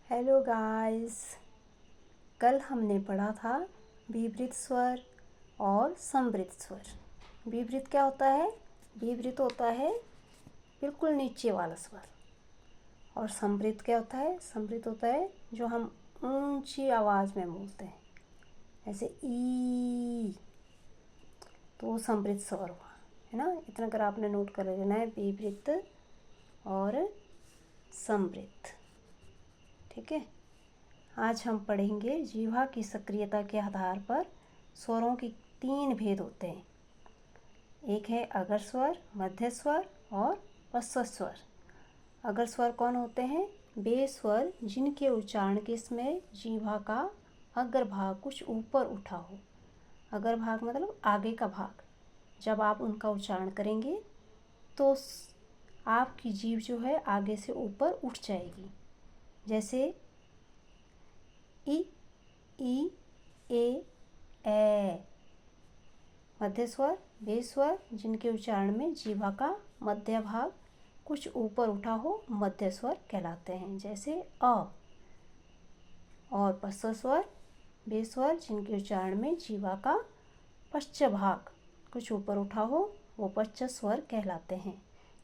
Hello guys. कल हमने पढ़ा था विपरीत स्वर और समवृत स्वर। विपरीत क्या होता है? विपरीत होता है बिल्कुल नीचे वाला स्वर। और समवृत क्या होता है? समवृत होता है जो हम ऊंची आवाज़ में बोलते हैं, जैसे ई, तो वो समवृत स्वर हुआ, है ना। इतना अगर आपने नोट कर लेना है, विपरीत और समवृत। ठीक है। आज हम पढ़ेंगे जीवा की सक्रियता के आधार पर स्वरों की 3 भेद होते हैं। एक है अगर स्वर, मध्य स्वर और पश्च स्वर। अगर स्वर कौन होते हैं? वे स्वर जिनके उच्चारण के समय जीवा का अग्र भाग कुछ ऊपर उठा हो। अग्र भाग मतलब आगे का भाग। जब आप उनका उच्चारण करेंगे तो आपकी जीभ जो है आगे से ऊपर उठ जाएगी। जैसे ई, ए। मध्य स्वर वे स्वर जिनके उच्चारण में जीवा का मध्य भाग कुछ ऊपर उठा हो, मध्य स्वर कहलाते हैं, जैसे अ। और पश्च स्वर वे स्वर जिनके उच्चारण में जीवा का पश्च भाग कुछ ऊपर उठा हो, वो पश्च स्वर कहलाते हैं,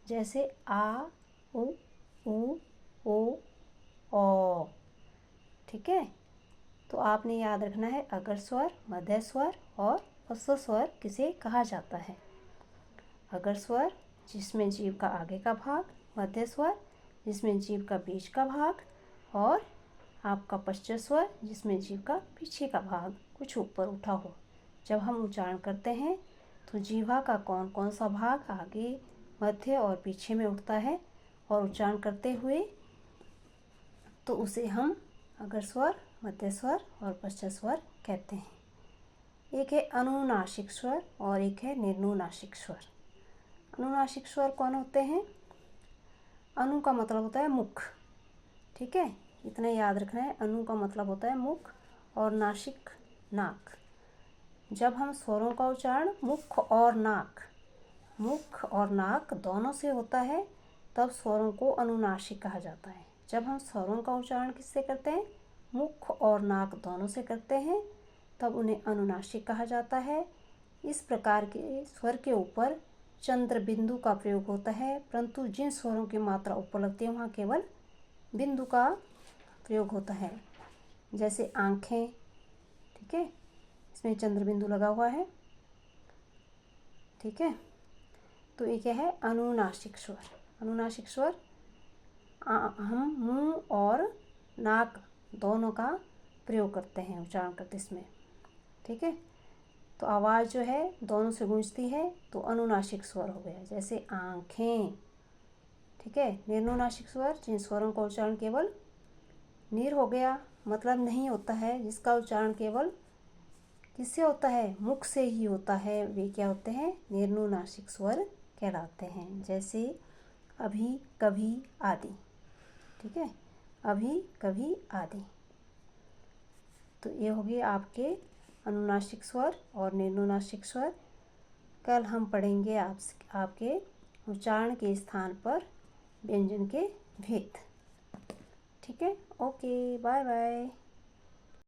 जैसे आ, उ, ओ, औ। ठीक है। तो आपने याद रखना है अगर स्वर, मध्य स्वर और पश्च स्वर किसे कहा जाता है। अगर स्वर जिसमें जीभ का आगे का भाग, मध्य स्वर जिसमें जीभ का बीच का भाग और आपका पश्च स्वर जिसमें जीभ का पीछे का भाग कुछ ऊपर उठा हो। जब हम उच्चारण करते हैं तो जीवा का कौन कौन सा भाग आगे, मध्य और पीछे में उठता है और उच्चारण करते हुए, तो उसे हम अगर स्वर, मध्य स्वर और पश्च स्वर कहते हैं। एक है अनुनासिक स्वर और एक है निर्नुनासिक स्वर। अनुनासिक स्वर कौन होते हैं? अनु का मतलब होता है मुख। ठीक है, इतना याद रखना है। अनु का मतलब होता है मुख और नासिक नाक। जब हम स्वरों का उच्चारण मुख और नाक दोनों से होता है तब स्वरों को अनुनासिक कहा जाता है। जब हम स्वरों का उच्चारण किससे करते हैं? मुख और नाक दोनों से करते हैं, तब उन्हें अनुनासिक कहा जाता है। इस प्रकार के स्वर के ऊपर चंद्र बिंदु का प्रयोग होता है, परंतु जिन स्वरों की मात्रा ऊपर लगती है वहाँ केवल बिंदु का प्रयोग होता है, जैसे आँखें। ठीक है, इसमें चंद्र बिंदु लगा हुआ है। ठीक है, तो एक है अनुनासिक स्वर। अनुनासिक स्वर हम मुंह और नाक दोनों का प्रयोग करते हैं उच्चारण करते इसमें। ठीक है, तो आवाज़ जो है दोनों से गूंजती है, तो अनुनासिक स्वर हो गया, जैसे आँखें। ठीक है, निर्नुनासिक स्वर जिन स्वरों का उच्चारण केवल नीर हो गया, मतलब नहीं होता है, जिसका उच्चारण केवल किससे होता है? मुख से ही होता है, वे क्या होते हैं? निर्नुनासिक स्वर कहलाते हैं, जैसे अभी, कभी आदि। ठीक है, अभी, कभी आदि। तो ये हो गए आपके अनुनासिक स्वर और निर्नुनासिक स्वर। कल हम पढ़ेंगे आपके उच्चारण के स्थान पर व्यंजन के भेद। ठीक है, ओके, बाय बाय।